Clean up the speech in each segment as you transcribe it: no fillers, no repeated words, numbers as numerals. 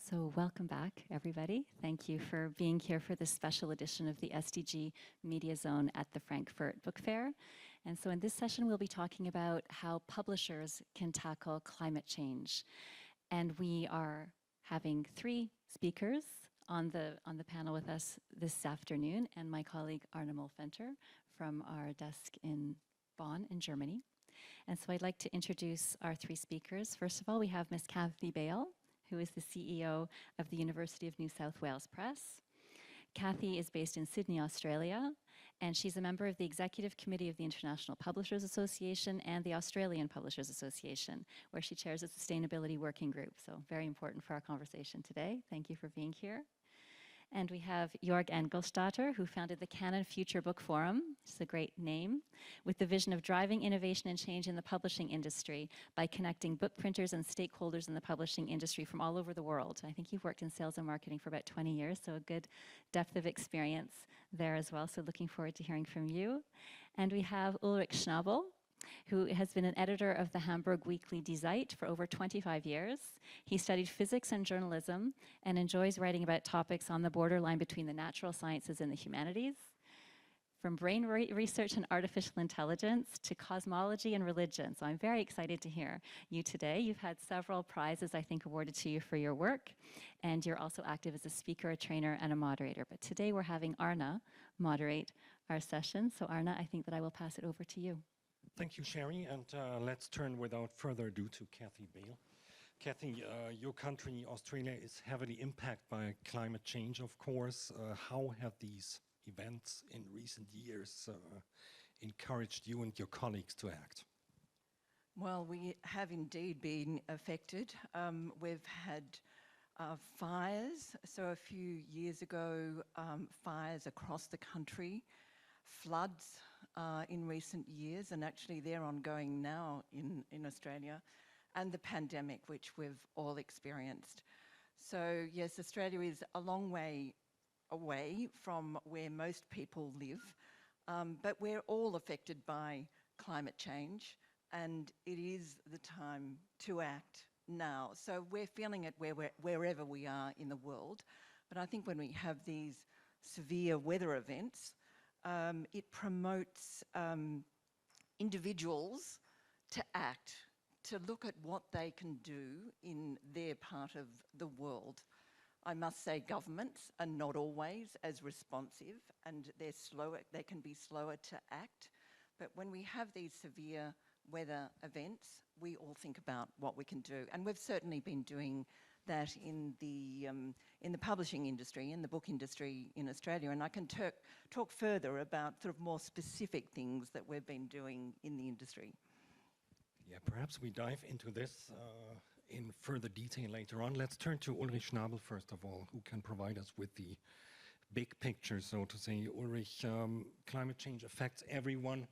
So welcome back, everybody. Thank you for being here for this special edition of the SDG Media Zone at the Frankfurt Book Fair. And so in this session, we'll be talking about how publishers can tackle climate change. And we are having three speakers on the panel with us this afternoon, and my colleague Arne Molfenter from our desk in Bonn in Germany. And so I'd like to introduce our three speakers. First of all, we have Ms. Kathy Bale, who is the CEO of the University of New South Wales Press. Kathy is based in Sydney, Australia, and she's a member of the Executive Committee of the International Publishers Association and the Australian Publishers Association, where she chairs a sustainability working group. So very important for our conversation today. Thank you for being here. And we have Jörg Engelstadter, who founded the Canon Future Book Forum, which is a great name, with the vision of driving innovation and change in the publishing industry by connecting book printers and stakeholders in the publishing industry from all over the world. I think you've worked in sales and marketing for about 20 years, so a good depth of experience there as well. So looking forward to hearing from you. And we have Ulrich Schnabel, who has been an editor of the Hamburg Weekly Die Zeit for over 25 years. He studied physics and journalism and enjoys writing about topics on the borderline between the natural sciences and the humanities. From brain research and artificial intelligence to cosmology and religion. So I'm very excited to hear you today. You've had several prizes, I think, awarded to you for your work, and you're also active as a speaker, a trainer, and a moderator. But today we're having Arne moderate our session. So Arne, I think that I will pass it over to you. Thank you, Sherry, and let's turn without further ado to Kathy Bale. Kathy, your country, Australia, is heavily impacted by climate change, of course. How have these events in recent years encouraged you and your colleagues to act? Well, we have indeed been affected. We've had fires. So a few years ago, fires across the country, floods in recent years, and actually they're ongoing now in Australia, and the pandemic, which we've all experienced. So yes, Australia is a long way away from where most people live, but we're all affected by climate change, and it is the time to act now. So we're feeling it wherever we are in the world, but I think when we have these severe weather events, it promotes individuals to act, to look at what they can do in their part of the world. I must say governments are not always as responsive, and they can be slower to act. But when we have these severe weather events, we all think about what we can do. And we've certainly been doing that in the publishing industry, in the book industry in Australia, and I can talk further about sort of more specific things that we've been doing in the industry. Yeah, perhaps we dive into this in further detail later on. Let's turn to Ulrich Schnabel first of all, who can provide us with the big picture, so to say. Ulrich, climate change affects everyone.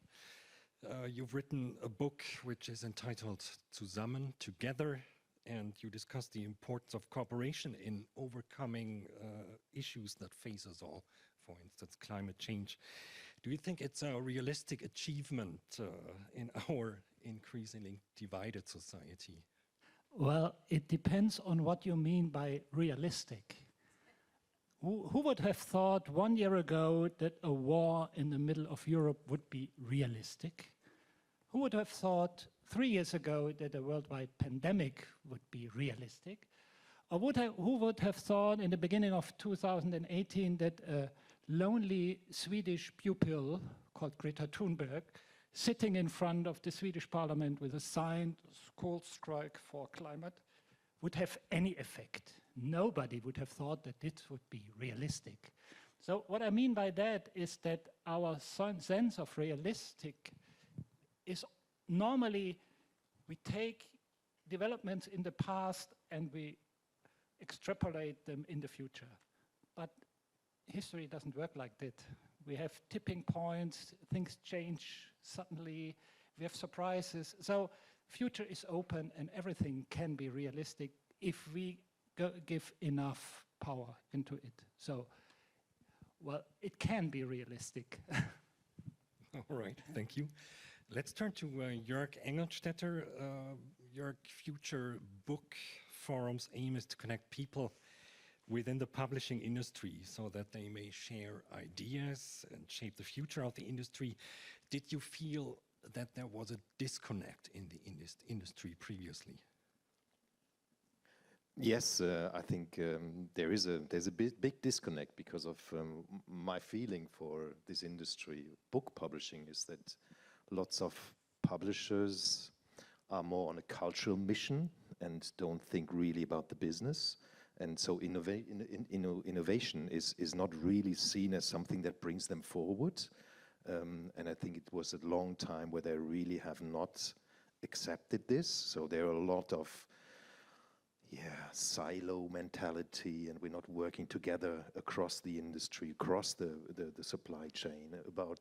You've written a book which is entitled Zusammen, Together, and you discuss the importance of cooperation in overcoming issues that face us all, for instance, climate change. Do you think it's a realistic achievement in our increasingly divided society? Well, it depends on what you mean by realistic. Who would have thought 1 year ago that a war in the middle of Europe would be realistic? Who would have thought 3 years ago that a worldwide pandemic would be realistic? Or who would have thought in the beginning of 2018 that a lonely Swedish pupil called Greta Thunberg, sitting in front of the Swedish parliament with a sign, "Cold strike for climate," would have any effect? Nobody would have thought that this would be realistic. So what I mean by that is that our sense of realistic is normally we take developments in the past and we extrapolate them in the future. But history doesn't work like that. We have tipping points, things change suddenly, we have surprises. So future is open and everything can be realistic if we give enough power into it. So, well, it can be realistic. All right, thank you. Let's turn to Jörg Engelstadter. Jörg, Future Book forum's aim is to connect people within the publishing industry so that they may share ideas and shape the future of the industry. Did you feel that there was a disconnect in the industry previously? Yes, I think there's a big disconnect because of my feeling for this industry. Book publishing is that lots of publishers are more on a cultural mission and don't think really about the business. And so innovation is not really seen as something that brings them forward. And I think it was a long time where they really have not accepted this. So there are a lot of silo mentality, and we're not working together across the industry, across the supply chain about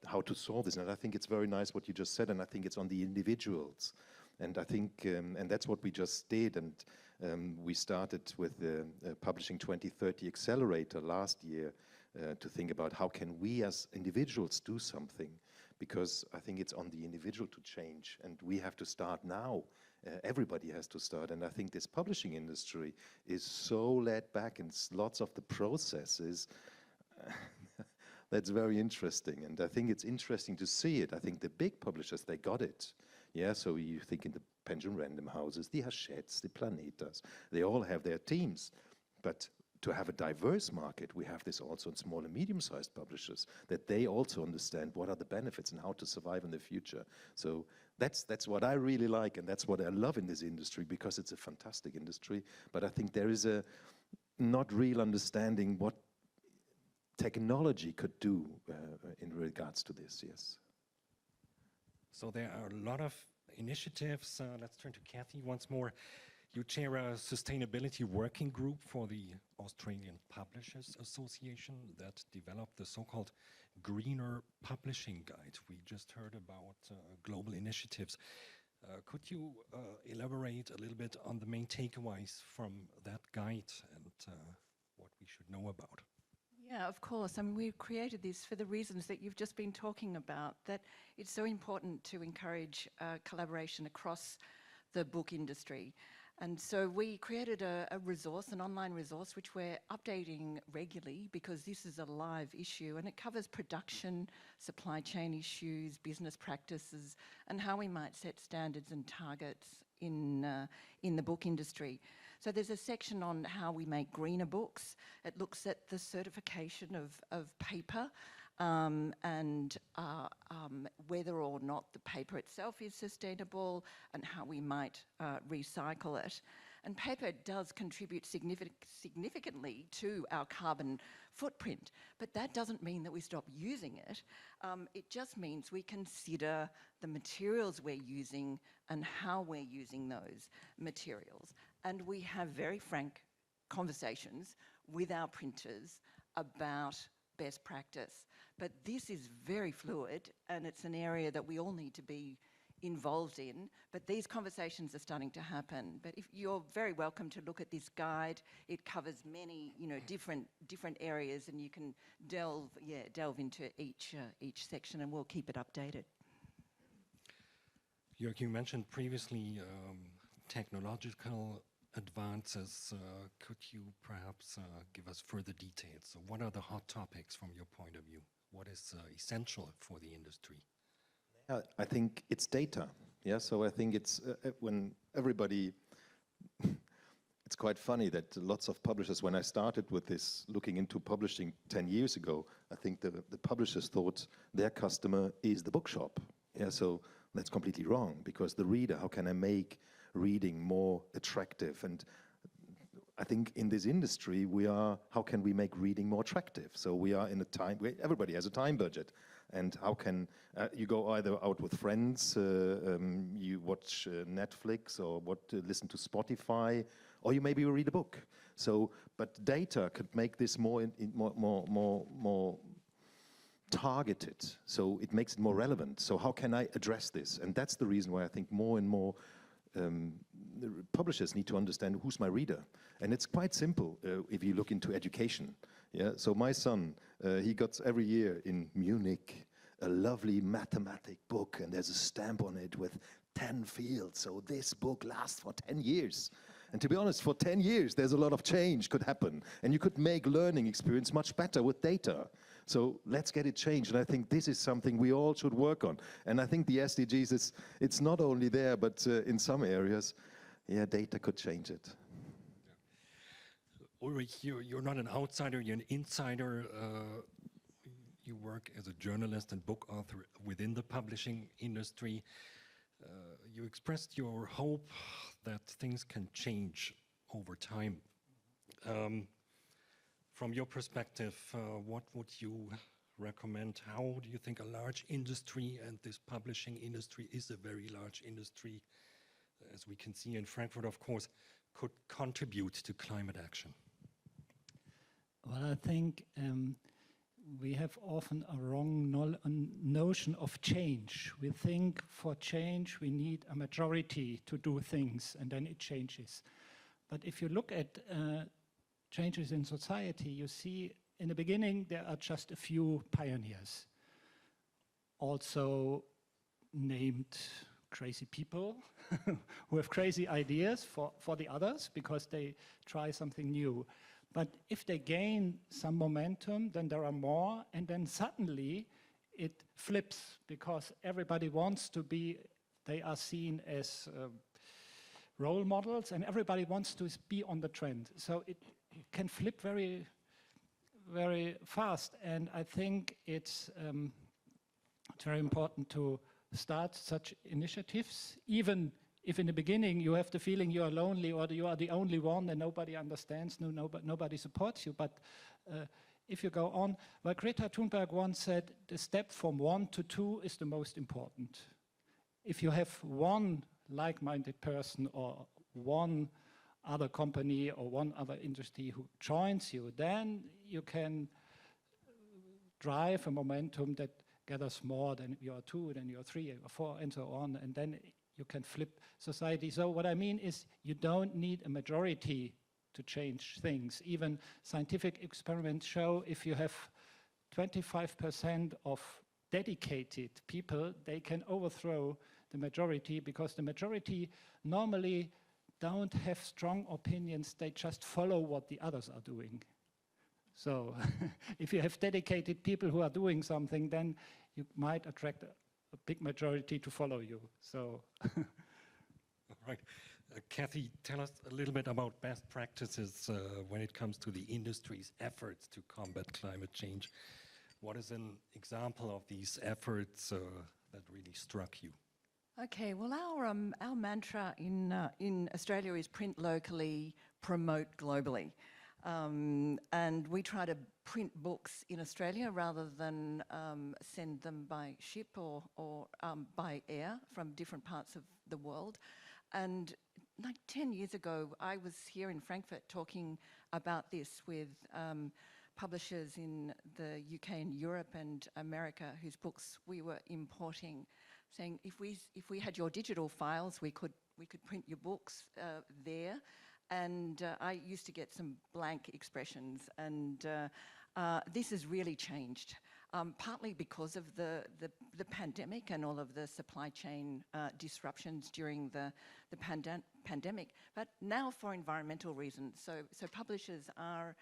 how to solve this. And I think it's very nice what you just said, and I think it's on the individuals. And I think, and that's what we just did. And we started with the Publishing 2030 Accelerator last year to think about how can we as individuals do something, because I think it's on the individual to change, and we have to start now. Everybody has to start, and I think this publishing industry is so laid back in lots of the processes. That's very interesting, and I think it's interesting to see it. I think the big publishers, they got it. Yeah, so you think in the Penguin Random Houses, the Hachette, the Planetas, they all have their teams. But to have a diverse market, we have this also in small and medium-sized publishers, that they also understand what are the benefits and how to survive in the future. So that's what I really like, and that's what I love in this industry, because it's a fantastic industry. But I think there is a not real understanding what technology could do in regards to this, yes. So there are a lot of initiatives. Let's turn to Kathy once more. You chair a sustainability working group for the Australian Publishers Association that developed the so-called Greener Publishing Guide. We just heard about global initiatives. Could you elaborate a little bit on the main takeaways from that guide and what we should know about? Yeah, of course. I mean, we've created this for the reasons that you've just been talking about, that it's so important to encourage collaboration across the book industry. And so we created a resource, an online resource, which we're updating regularly, because this is a live issue, and it covers production, supply chain issues, business practices, and how we might set standards and targets in the book industry. So there's a section on how we make greener books. It looks at the certification of paper and whether or not the paper itself is sustainable and how we might recycle it. And paper does contribute significantly to our carbon footprint, but that doesn't mean that we stop using it. It just means we consider the materials we're using and how we're using those materials. And we have very frank conversations with our printers about best practice. But this is very fluid, and it's an area that we all need to be involved in, but these conversations are starting to happen. But if you're very welcome to look at this guide. It covers many, different areas, and you can delve into each section, and we'll keep it updated. Jörg, you mentioned previously technological advances. Could you perhaps give us further details? So what are the hot topics from your point of view? What is essential for the industry? I think it's data. Yeah, so I think it's when everybody, it's quite funny that lots of publishers, when I started with this, looking into publishing 10 years ago, I think the publishers thought their customer is the bookshop. Yeah, so that's completely wrong, because the reader, how can I make reading more attractive? And I think in this industry, how can we make reading more attractive? So we are in a time where everybody has a time budget. And how can you go either out with friends, you watch Netflix, or listen to Spotify, or you maybe read a book. So, but data could make this more targeted. So it makes it more relevant. So how can I address this? And that's the reason why I think more and more the publishers need to understand who's my reader. And it's quite simple if you look into education. Yeah, so my son, he got every year in Munich a lovely mathematic book, and there's a stamp on it with 10 fields. So this book lasts for 10 years. And to be honest, for 10 years, there's a lot of change could happen. And you could make learning experience much better with data. So let's get it changed. And I think this is something we all should work on. And I think the SDGs, it's not only there, but in some areas, yeah, data could change it. Ulrich, you're not an outsider, you're an insider. You work as a journalist and book author within the publishing industry. You expressed your hope that things can change over time. From your perspective, what would you recommend? How do you think a large industry, and this publishing industry is a very large industry, as we can see in Frankfurt, of course, could contribute to climate action? Well, I think we have often a wrong notion of change. We think for change we need a majority to do things and then it changes. But if you look at changes in society, you see in the beginning there are just a few pioneers, also named crazy people who have crazy ideas for the others because they try something new. But if they gain some momentum, then there are more, and then suddenly it flips because everybody wants to be, they are seen as role models, and everybody wants to be on the trend. So it can flip very, very fast, and I think it's very important to start such initiatives, even if in the beginning you have the feeling you are lonely or you are the only one and nobody understands, nobody supports you. But if you go on, well, Greta Thunberg once said, the step from 1 to 2 is the most important. If you have one like-minded person or one other company or one other industry who joins you, then you can drive a momentum that gathers more than you are 2, then you are 3 or 4, and so on, and then you can flip society. So what I mean is you don't need a majority to change things. Even scientific experiments show if you have 25% of dedicated people, they can overthrow the majority because the majority normally don't have strong opinions, they just follow what the others are doing. So if you have dedicated people who are doing something, then you might attract a big majority to follow you. So, all right. Kathy, tell us a little bit about best practices when it comes to the industry's efforts to combat climate change. What is an example of these efforts that really struck you? Okay, well, our mantra in Australia is print locally, promote globally. And we try to print books in Australia rather than send them by ship or by air from different parts of the world. And like 10 years ago, I was here in Frankfurt talking about this with publishers in the UK and Europe and America whose books we were importing, saying if we had your digital files, we could print your books there. And I used to get some blank expressions, and this has really changed, partly because of the pandemic and all of the supply chain disruptions during the pandemic, but now for environmental reasons. So publishers are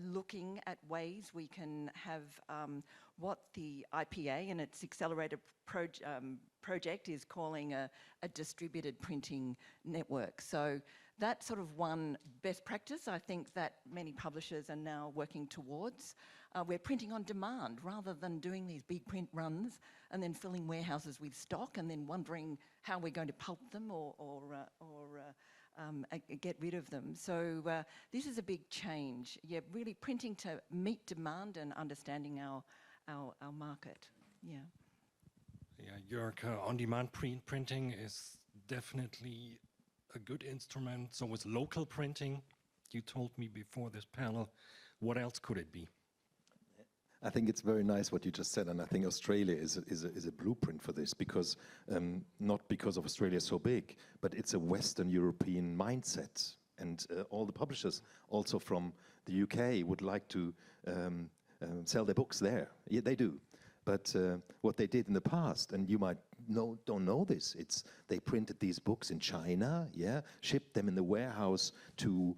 looking at ways we can have what the IPA and its Accelerator project is calling a distributed printing network. So that's sort of one best practice I think that many publishers are now working towards. We're printing on demand rather than doing these big print runs and then filling warehouses with stock and then wondering how we're going to pulp them or get rid of them. So this is a big change. Yeah, really printing to meet demand and understanding our market. Yeah. Yeah, Jörg, on-demand printing is definitely a good instrument. So is local printing. You told me before this panel. What else could it be? I think it's very nice what you just said, and I think Australia is a blueprint for this because not because of Australia so big, but it's a Western European mindset, and all the publishers also from the UK would like to sell their books there. Yeah, they do. But what they did in the past, and you might don't know this, it's they printed these books in China, yeah, shipped them in the warehouse to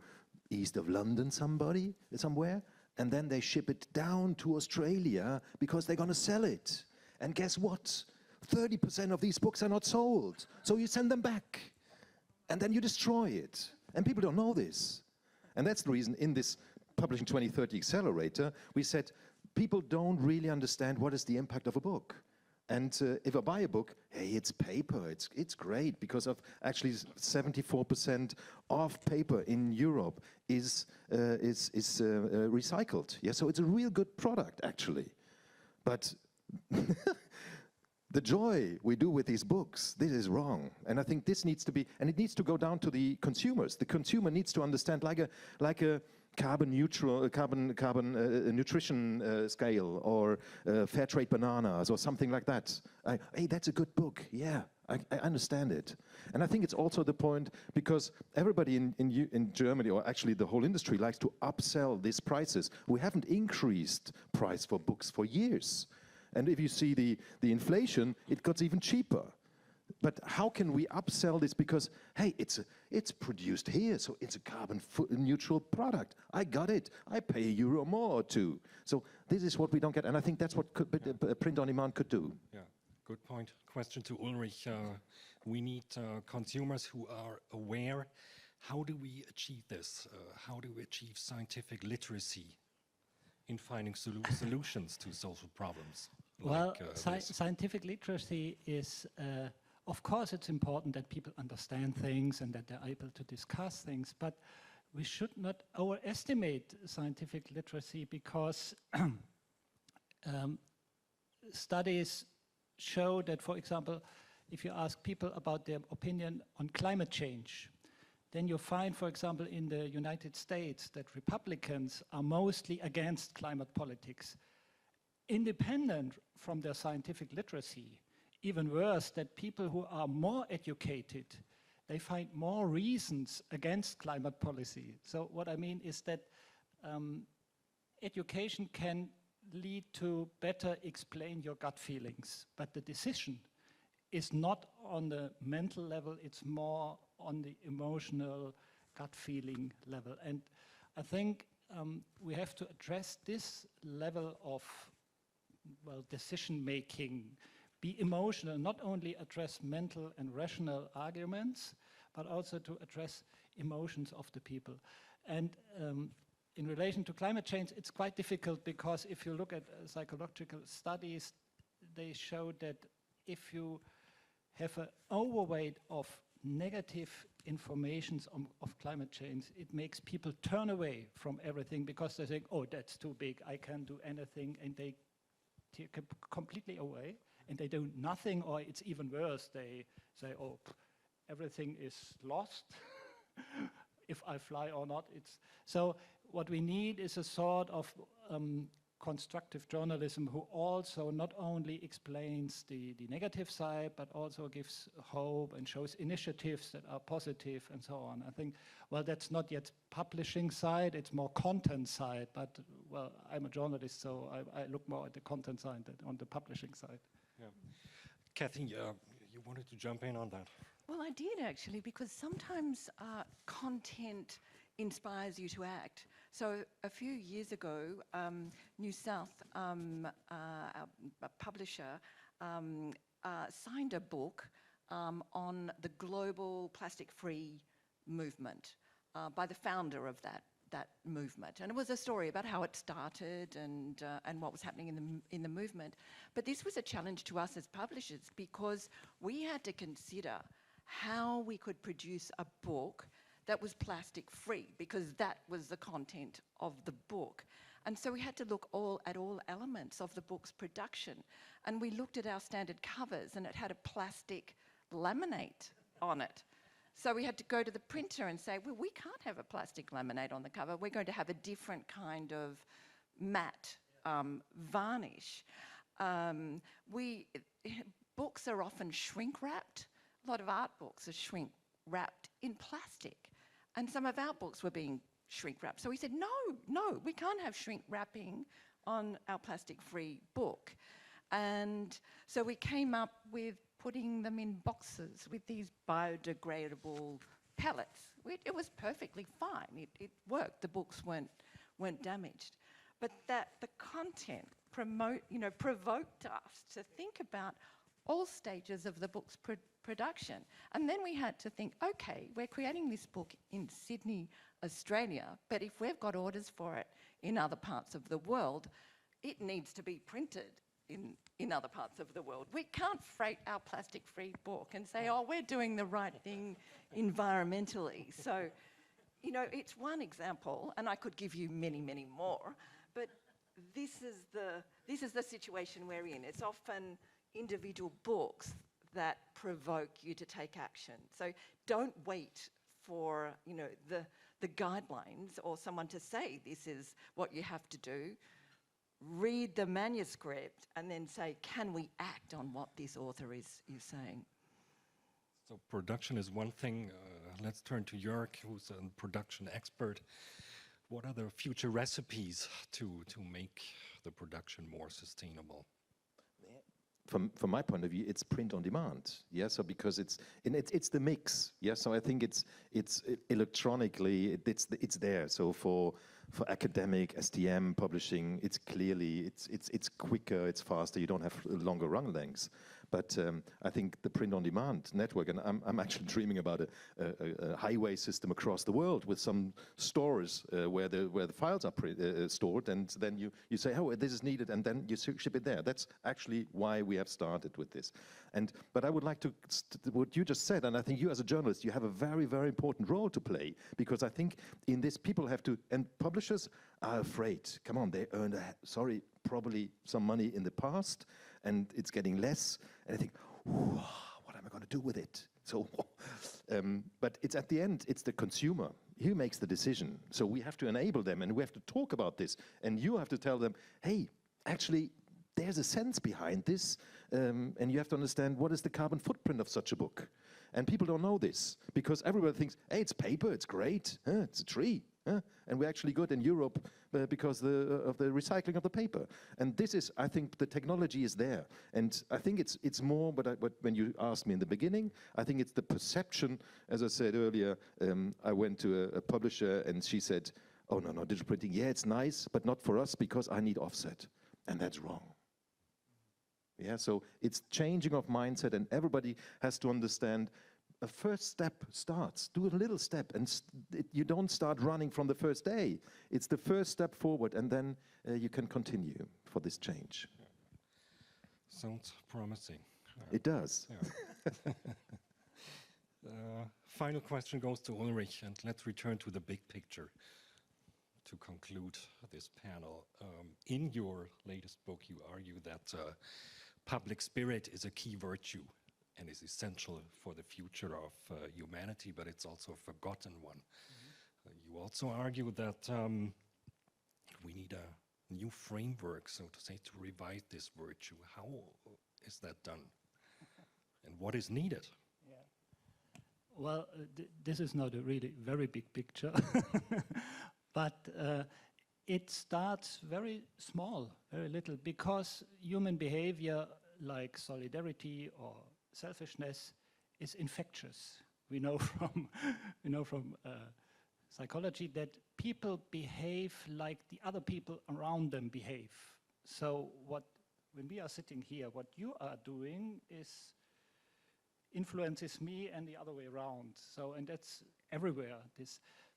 east of London somewhere, and then they ship it down to Australia because they're going to sell it. And guess what? 30% of these books are not sold. So you send them back, and then you destroy it. And people don't know this. And that's the reason in this Publishing 2030 Accelerator, we said, people don't really understand what is the impact of a book. And if I buy a book, hey, it's paper. It's great because of actually 74% of paper in Europe is recycled. Yeah, so it's a real good product actually. But the joy we do with these books, this is wrong. And I think this needs to be, and it needs to go down to the consumers. The consumer needs to understand like a carbon neutral, nutrition scale, or fair trade bananas, or something like that. Hey, that's a good book. Yeah, I understand it. And I think it's also the point because everybody in Germany, or actually the whole industry, likes to upsell these prices. We haven't increased price for books for years. And if you see the inflation, it got even cheaper. But how can we upsell this? Because, hey, it's produced here, so it's a carbon neutral product. I got it. I pay €1 more or two. So this is what we don't get. And I think that's what print on demand could do. Yeah, good point. Question to Ulrich. We need consumers who are aware. How do we achieve this? How do we achieve scientific literacy in finding solutions to social problems? Well, Like, scientific literacy is, of course, it's important that people understand things and that they're able to discuss things, but we should not overestimate scientific literacy because studies show that, for example, if you ask people about their opinion on climate change, then you find, for example, in the United States that Republicans are mostly against climate politics, independent from their scientific literacy. Even worse, that people who are more educated, they find more reasons against climate policy. So what I mean is that education can lead to better explain your gut feelings, but the decision is not on the mental level, it's more on the emotional gut feeling level. And I think we have to address this level of, well, decision making, be emotional, not only address mental and rational arguments, but also to address emotions of the people. And in relation to climate change, it's quite difficult because if you look at psychological studies, they show that if you have an overweight of negative informations of climate change, it makes people turn away from everything because they think, oh, that's too big, I can't do anything, and they take completely away, and they do nothing, or it's even worse, they say, oh, everything is lost, if I fly or not. So what we need is a sort of constructive journalism who also not only explains the negative side, but also gives hope and shows initiatives that are positive and so on. I think, well, that's not yet publishing side, it's more content side, but, well, I'm a journalist, so I look more at the content side than on the publishing side. yeah. Kathy, you wanted to jump in on that. Well, I did actually, because sometimes content inspires you to act. So a few years ago, New South, a publisher, signed a book on the global plastic-free movement by the founder of that movement. And it was a story about how it started and what was happening in the movement. But this was a challenge to us as publishers because we had to consider how we could produce a book that was plastic free, because that was the content of the book. And so we had to look at all elements of the book's production. And we looked at our standard covers, and it had a plastic laminate on it. So we had to go to the printer and say, well, we can't have a plastic laminate on the cover. We're going to have a different kind of matte varnish. Books are often shrink wrapped. A lot of art books are shrink wrapped in plastic. And some of our books were being shrink wrapped. So we said, no, we can't have shrink wrapping on our plastic free book. And so we came up with putting them in boxes with these biodegradable pellets. It was perfectly fine. It worked. The books weren't damaged. But that the content provoked us to think about all stages of the book's production. And then we had to think, okay, we're creating this book in Sydney, Australia, but if we've got orders for it in other parts of the world, it needs to be printed in other parts of the world. We can't freight our plastic-free book and say, oh, we're doing the right thing environmentally. So, you know, it's one example, and I could give you many, many more, but this is the situation we're in. It's often individual books that provoke you to take action. So don't wait for, you know, the guidelines or someone to say this is what you have to do. Read the manuscript and then say, can we act on what this author is saying? So production is one thing. Let's turn to Jörg, who's a production expert. What are the future recipes to make the production more sustainable? From my point of view, it's print on demand. Yeah, so because it's the mix. Yeah, so I think it's electronically it's there. So for academic STM publishing, it's clearly it's quicker, it's faster. You don't have longer run lengths. But I think the print-on-demand network, and I'm actually dreaming about a highway system across the world with some stores where the files are stored, and then you say, oh, this is needed, and then you ship it there. That's actually why we have started with this. But I would like to, what you just said, and I think you as a journalist, you have a very, very important role to play, because I think in this people have to, and publishers are afraid. Come on, they earned, probably some money in the past, and it's getting less, and I think, what am I going to do with it? So, but it's at the end, it's the consumer who makes the decision. So we have to enable them, and we have to talk about this, and you have to tell them, hey, actually, there's a sense behind this, and you have to understand what is the carbon footprint of such a book. And people don't know this, because everybody thinks, hey, it's paper, it's great, it's a tree. And we're actually good in Europe because of the recycling of the paper. And this is, I think, the technology is there. And I think it's more, but when you asked me in the beginning, I think it's the perception. As I said earlier, I went to a publisher and she said, oh, no, digital printing, yeah, it's nice, but not for us because I need offset. And that's wrong. Yeah, so it's changing of mindset, and everybody has to understand a first step starts. Do a little step, and you don't start running from the first day. It's the first step forward, and then you can continue for this change. Yeah. Sounds promising. It does. Yeah. Final question goes to Ulrich, and let's return to the big picture to conclude this panel. In your latest book, you argue that public spirit is a key virtue and is essential for the future of humanity, but it's also a forgotten one. Mm-hmm. You also argue that we need a new framework, so to say, to revive this virtue. How is that done? And what is needed? Yeah. Well, this is not a really very big picture, but it starts very small, very little, because human behavior like solidarity or selfishness is infectious. We know from psychology that people behave like the other people around them behave. So when we are sitting here, what you are doing influences me and the other way around. So, and that's everywhere.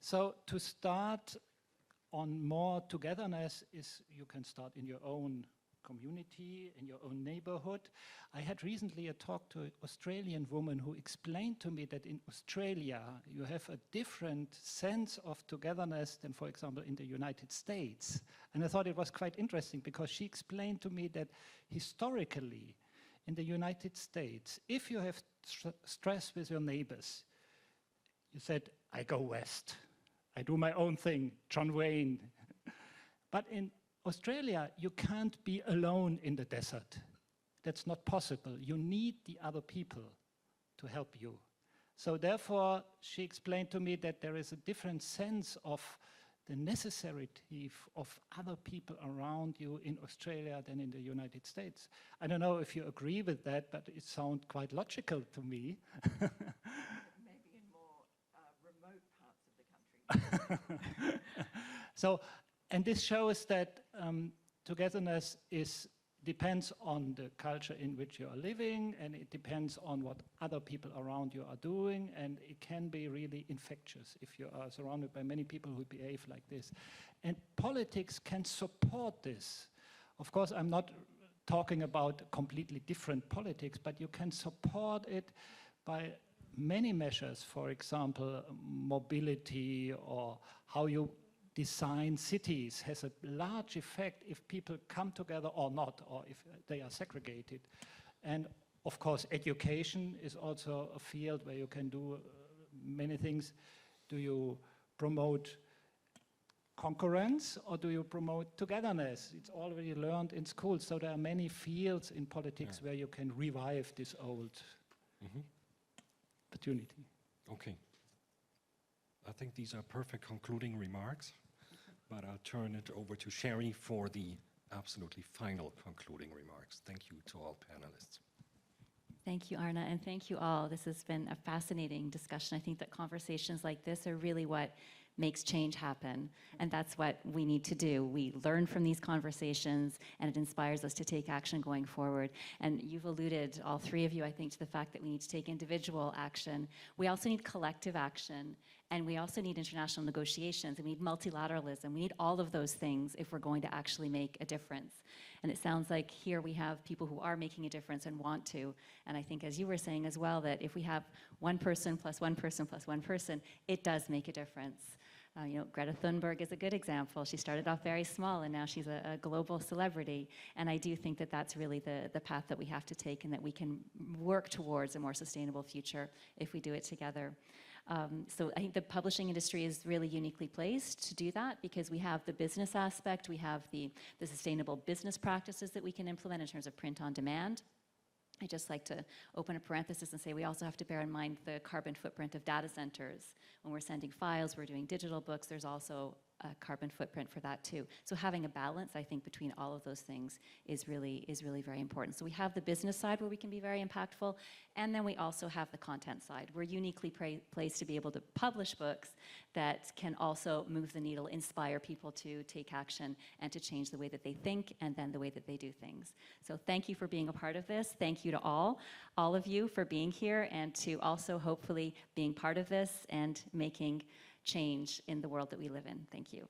So to start on more togetherness is, you can start in your own community, in your own neighborhood. I had recently a talk to an Australian woman who explained to me that in Australia you have a different sense of togetherness than, for example, in the United States. And I thought it was quite interesting, because she explained to me that historically in the United States, if you have stress with your neighbors, you said, I go west, I do my own thing, John Wayne. But in Australia, you can't be alone in the desert. That's not possible. You need the other people to help you. So therefore, she explained to me that there is a different sense of the necessity of other people around you in Australia than in the United States. I don't know if you agree with that, but it sounds quite logical to me. Maybe in more remote parts of the country. So, and this shows that togetherness depends on the culture in which you are living, and it depends on what other people around you are doing, and it can be really infectious if you are surrounded by many people who behave like this. And politics can support this. Of course, I'm not talking about completely different politics, but you can support it by many measures, for example, mobility, or how you design cities has a large effect if people come together or not, or if they are segregated. And of course, education is also a field where you can do many things. Do you promote concurrence or do you promote togetherness? It's already learned in school. So there are many fields in politics where you can revive this old opportunity. Okay. I think these are perfect concluding remarks, but I'll turn it over to Sherry for the absolutely final concluding remarks. Thank you to all panelists. Thank you, Arna, and thank you all. This has been a fascinating discussion. I think that conversations like this are really what makes change happen, and that's what we need to do. We learn from these conversations, and it inspires us to take action going forward. And you've alluded, all three of you, I think, to the fact that we need to take individual action. We also need collective action, and we also need international negotiations, and we need multilateralism. We need all of those things if we're going to actually make a difference. And it sounds like here we have people who are making a difference and want to. And I think, as you were saying as well, that if we have one person plus one person plus one person, it does make a difference. You know, Greta Thunberg is a good example. She started off very small, and now she's a global celebrity. And I do think that that's really the path that we have to take, and that we can work towards a more sustainable future if we do it together. So I think the publishing industry is really uniquely placed to do that, because we have the business aspect, we have the sustainable business practices that we can implement in terms of print on demand. I just like to open a parenthesis and say we also have to bear in mind the carbon footprint of data centers. When we're sending files, we're doing digital books, there's also a carbon footprint for that too. So having a balance, I think, between all of those things is really very important. So we have the business side where we can be very impactful, and then we also have the content side. We're uniquely placed to be able to publish books that can also move the needle, inspire people to take action and to change the way that they think and then the way that they do things. So thank you for being a part of this. Thank you to all of you for being here, and to also hopefully being part of this and making change in the world that we live in. Thank you.